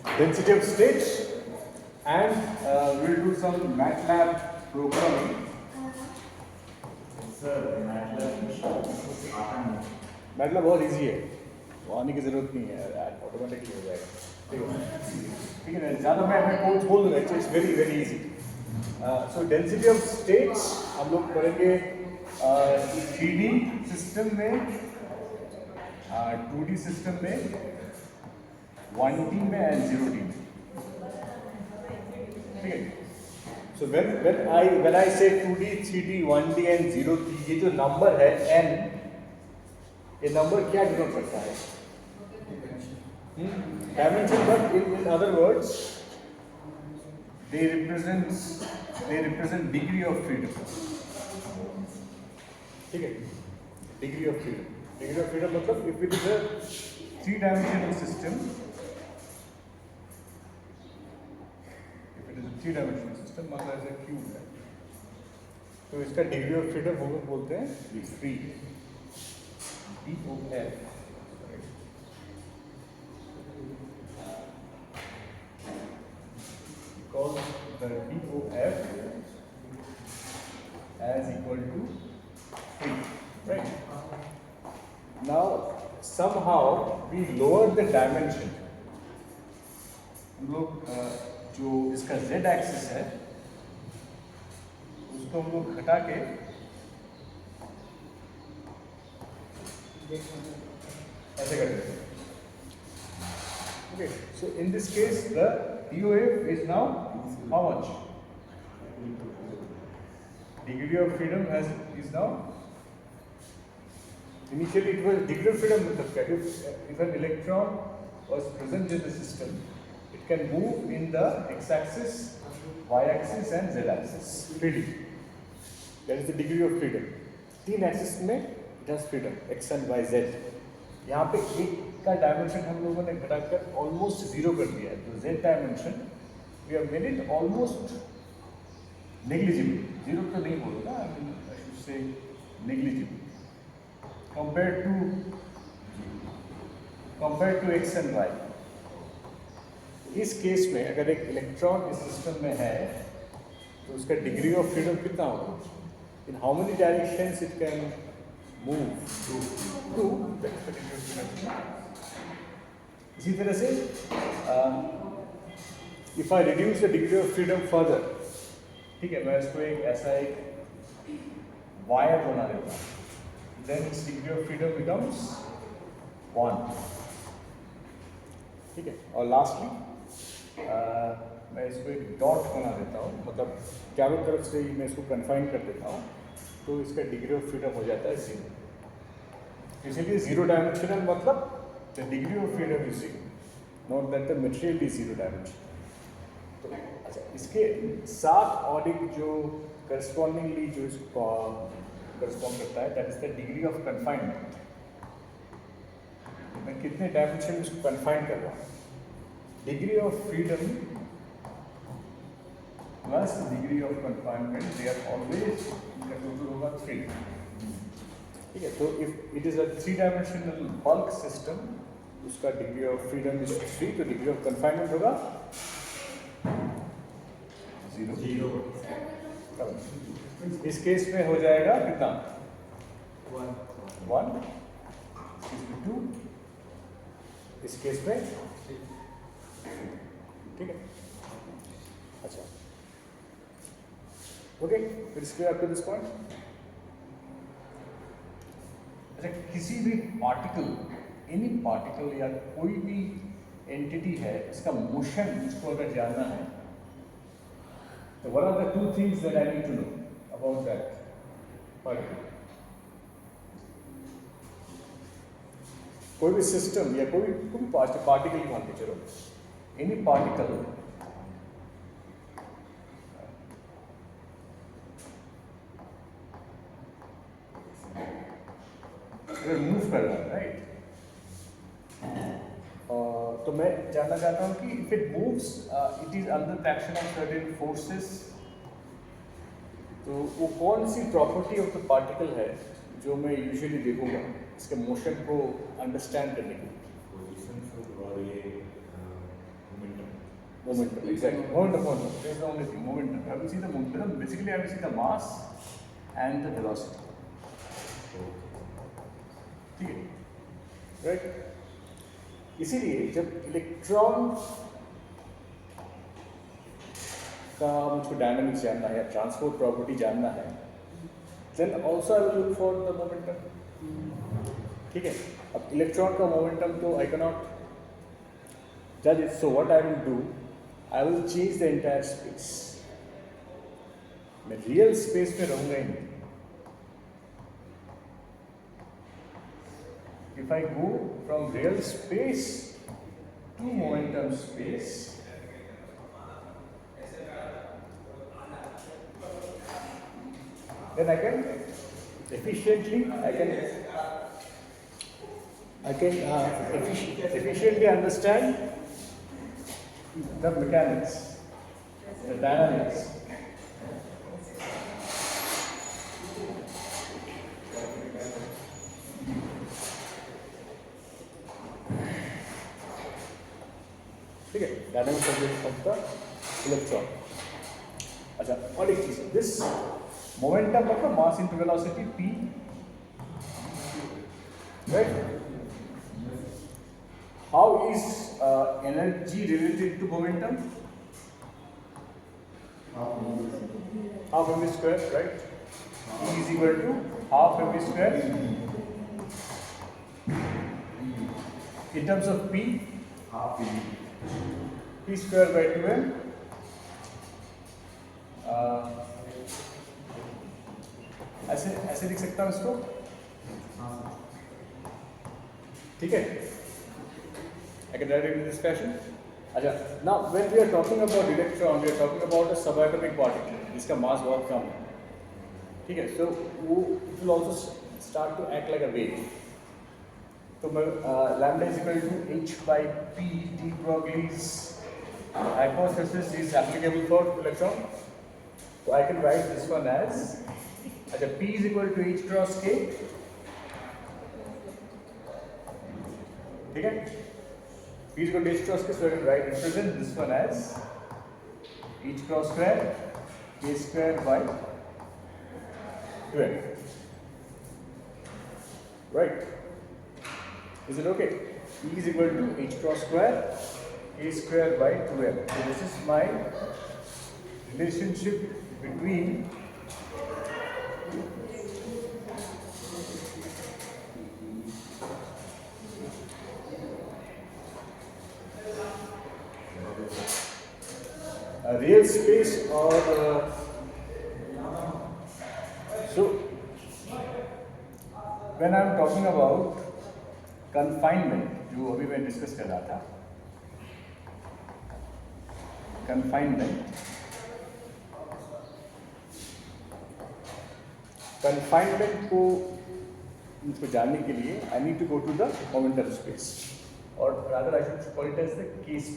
density of states, and we'll do some MATLAB programming. Sir MATLAB बहुत easy है, वो आने की ज़रूरत नहीं है, ऑटोमेटिकली हो जाएगा। ठीक है ना, ज़्यादा मैं कोड बोल दूँगा, it's very very easy. So density of states हम लोग करेंगे 3D सिस्टम में, 2D सिस्टम में, 1D में एंड 0D में। ठीक है। सो when I say 2D, 3D, 1D and 0D, ये जो नंबर है n, ये नंबर क्या डिनोट करता है? Dimension, but in other words, they represent degree of freedom. ठीक है, degree of freedom. Degree of freedom मतलब if it is a 3-dimensional system, मतलब ऐसे क्यूब है, तो इसका डिग्री ऑफ फ्रीडम हम लोग बोलते हैं free, DOF। Call the DOF as equal to 3, right? Now somehow we lower the dimension. हम लोग जो इसका z एक्सिस है उसको हम लोग घटा के ऐसे कर देते हैं। Okay, so in this case the DOF is now how much? Degree of freedom is now, initially it was degree of freedom if an electron was present in the system, it can move in the x-axis, y-axis and z-axis freely. That is the degree of freedom. 3 axis में it has freedom, x and y, z. यहाँ पे एक का dimension हम लोगों ने घटाकर almost 0 कर दिया है, तो z dimension we have made it almost negligible. 0 तो नहीं बोलूँगा, I should say negligible compared to x and y. इस केस में अगर एक इलेक्ट्रॉन इस सिस्टम में है तो उसका डिग्री ऑफ फ्रीडम कितना होगा? In how many directions it can move to. इसी तरह से if I reduce the degree of freedom further, ठीक है, मैं इसको एक ऐसा एक वायर बना देता हूँ, then its degree of freedom becomes 1। ठीक है, और लास्टली मैं इसको एक डॉट बना देता हूँ, मतलब चारों तरफ से मैं इसको कन्फाइन कर देता हूँ, तो इसका डिग्री ऑफ फ्रीडम हो जाता है 0। इसीलिए 0 डायमेंशनल मतलब the degree of freedom is 0, not that the material is 0 dimension. तो अच्छा, इसके साथ और एक जो करस्पॉन्डिंगली जो इसको करस्पॉन्ड करता है, that is the degree of confinement. मैं कितने डायमेंशन में इसको कन्फाइन कर रहा हूँ? Degree of freedom plus degree of confinement, they are always, इनका टोटल होगा 3। ठीक है, तो if it is a three dimensional bulk system, उसका डिग्री ऑफ फ्रीडम इज 3, तो डिग्री ऑफ कन्फाइनमेंट होगा 0। इस केस में हो जाएगा कितना? 1, 2, इस केस में। ठीक है, अच्छा, ओके, फिर इसके आपको दिस पॉइंट। अच्छा, किसी भी पार्टिकल, एनी पार्टिकल या कोई भी एंटिटी है, इसका मोशन इसको अगर जानना है, तो what are the 2 things that I need to know about that particle? कोई भी सिस्टम या कोई पार्टिकल मान के चलो, एनी पार्टिकल अगर मूव कर रहा है, राइट, तो मैं जानना चाहता हूँ कि if it moves it is under the action of certain forces, तो वो कौन सी प्रॉपर्टी ऑफ द पार्टिकल है जो मैं यूजुअली देखूंगा इसके मोशन को अंडरस्टैंड करने के लिए? पोजीशन और ये momentum momentum, exactly. Momentum. That's the only thing. Momentum. I will see the momentum. Basically, I will see the mass and the velocity. ठीक है, राइट? इसीलिए जब इलेक्ट्रॉन का मुझको डायनामिक्स जानना है या ट्रांसपोर्ट प्रॉपर्टी जानना है, then also I will look for the momentum. ठीक है, अब इलेक्ट्रॉन का मोमेंटम तो आई कैन नॉट जज it. So what I will do, I will change the entire space. मैं रियल स्पेस में रहूंगा ही नहीं. If I go from real space to momentum space, then I can efficiently understand the mechanics, the dynamics. ठीक है, dynamics of the electron. अच्छा, और एक चीज, दिस मोमेंटम मतलब mass into velocity p, right? How is energy related to momentum? Half mv square, right? E is equal to half mv square in terms of p, p square by 2m. ऐसे लिख सकता हूँ इसको, ठीक है? I can write it in this fashion. अच्छा, now when we are talking about electron, we are talking about a subatomic particle जिसका मास बहुत कम है, ठीक है? So वो it will also start to act like a wave. So lambda is equal to h by p. De Broglie's hypothesis is applicable for electron. So I can write this one as p is equal to h cross k. ठीक है? P is equal to h cross k, so I can represent this one as h cross square k square by 12. Right? Is it okay? E is equal to h cross square k square by 12. So this is my relationship between a real space or so when I am talking about confinement, जो अभी मैं discuss कर रहा था, confinement को मुझको जानने के लिए I need to go to the momentum space, or rather I should call it as the k space.